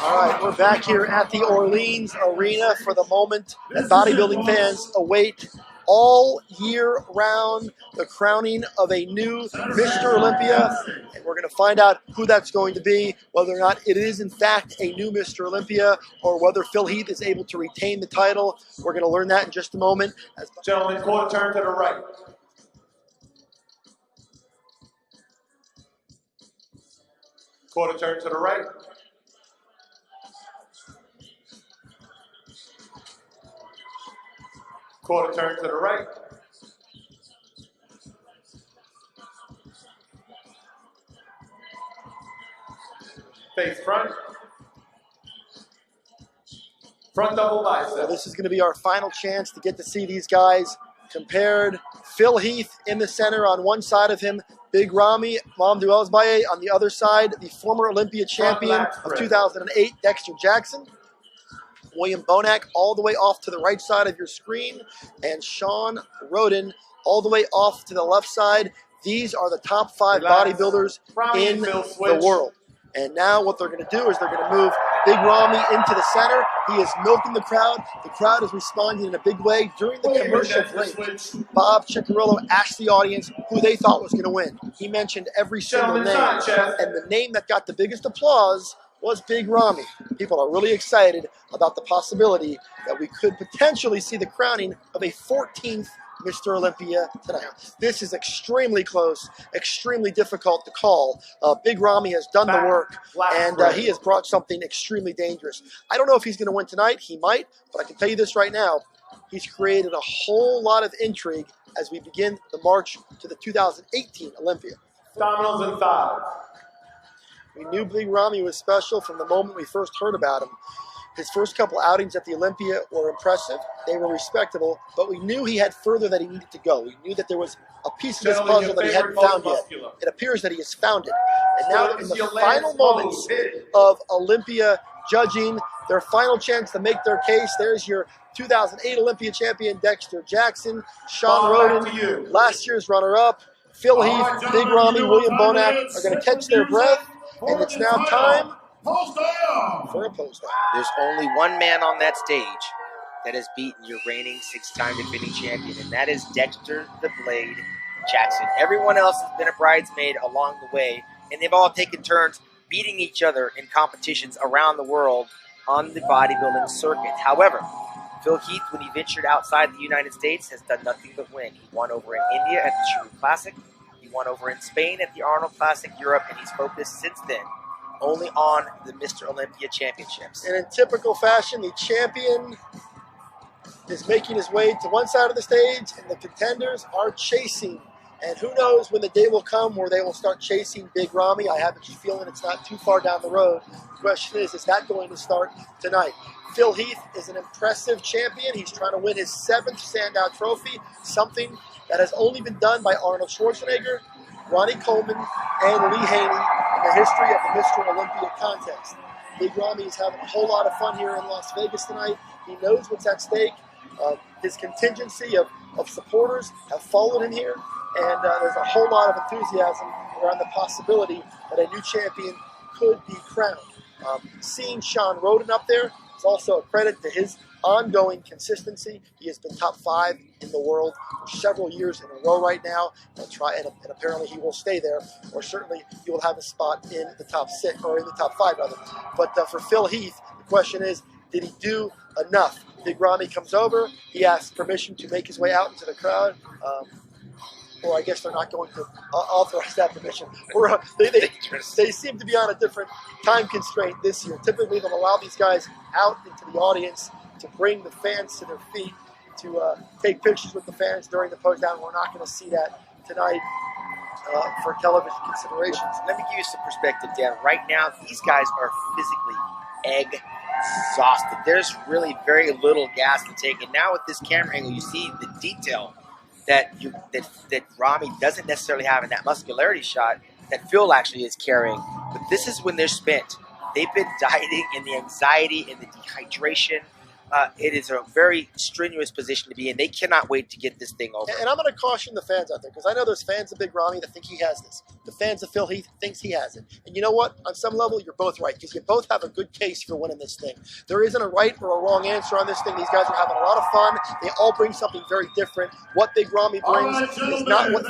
All right, we're back here at the Orleans Arena for the moment that bodybuilding fans await all year round, the crowning of a new Mr. Olympia. And we're going to find out who that's going to be, whether or not it is in fact a new Mr. Olympia, or whether Phil Heath is able to retain the title. We're going to learn that in just a moment. Gentlemen, quarter turn to the right. Quarter turn to the right. Quarter turn to the right. Face front. Front double bicep. So this is going to be our final chance to get to see these guys compared. Phil Heath in the center, on one side of him, Big Ramy Mamdouelsbaye on the other side, the former Olympia champion of 2008, Dexter Jackson. William Bonac all the way off to the right side of your screen, and Sean Roden all the way off to the left side. These are the top 5 bodybuilders in the world. And now what they're going to do is they're going to move Big Ramy into the center. He is milking the crowd. The crowd is responding in a big way. During the commercial break, Bob Ciccarello asked the audience who they thought was going to win. He mentioned every single name, and the name that got the biggest applause was Big Ramy. People are really excited about the possibility that we could potentially see the crowning of a 14th Mr. Olympia tonight. This is extremely close, extremely difficult to call. Big Ramy has done the work, and he has brought something extremely dangerous. I don't know if he's going to win tonight. He might, but I can tell you this right now. He's created a whole lot of intrigue as we begin the march to the 2018 Olympia. Abdominals and thighs. We knew Big Ramy was special from the moment we first heard about him. His first couple outings at the Olympia were impressive. They were respectable, but we knew he had further that he needed to go. We knew that there was a piece of this puzzle that he hadn't found yet. It appears that he has found it. And now in the final moments of Olympia judging, their final chance to make their case, there's your 2008 Olympia champion Dexter Jackson, Sean Roden, last year's runner-up, Phil Heath, Big Ramy, William Bonac are going to catch their breath, and it's now time for a post down. There's only one man on that stage that has beaten your reigning 6-time defending champion, and that is Dexter the Blade Jackson. Everyone else has been a bridesmaid along the way, and they've all taken turns beating each other in competitions around the world on the bodybuilding circuit. However, Phil Heath, when he ventured outside the United States, has done nothing but win. He won over in India at the Shrew Classic. He won over in Spain at the Arnold Classic Europe, and he's focused since then only on the Mr. Olympia Championships. And in typical fashion, the champion is making his way to one side of the stage, and the contenders are chasing. And who knows when the day will come where they will start chasing Big Ramy. I have a feeling it's not too far down the road. The question is that going to start tonight? Phil Heath is an impressive champion. He's trying to win his 7th standout trophy, something that has only been done by Arnold Schwarzenegger, Ronnie Coleman, and Lee Haney in the history of the Mr. Olympia contest. Big Ramy is having a whole lot of fun here in Las Vegas tonight. He knows what's at stake. His contingency of supporters have followed him here, and there's a whole lot of enthusiasm around the possibility that a new champion could be crowned. Seeing Sean Roden up there is also a credit to his ongoing consistency. He has been top 5 in the world for several years in a row right now, and apparently he will stay there, or certainly he will have a spot in the top 6, or in the top 5 rather. But for Phil Heath, the question is, did he do enough? Big Ramy comes over, he asks permission to make his way out into the crowd, or I guess they're not going to authorize that permission. They seem to be on a different time constraint this year. Typically they'll allow these guys out into the audience to bring the fans to their feet, to take pictures with the fans during the post down. We're not going to see that tonight for television considerations. Let me give you some perspective, Dan. Right now, these guys are physically exhausted. There's really very little gas to take. And now with this camera angle, you see the detail that Ramy doesn't necessarily have in that muscularity shot that Phil actually is carrying. But this is when they're spent. They've been dieting in the anxiety and the dehydration. it is a very strenuous position to be in. They cannot wait to get this thing over. And I'm going to caution the fans out there, because I know there's fans of Big Ramy that think he has this. The fans of Phil Heath thinks he has it. And you know what? On some level, you're both right, because you both have a good case for winning this thing. There isn't a right or a wrong answer on this thing. These guys are having a lot of fun. They all bring something very different. What Big Ramy brings is not what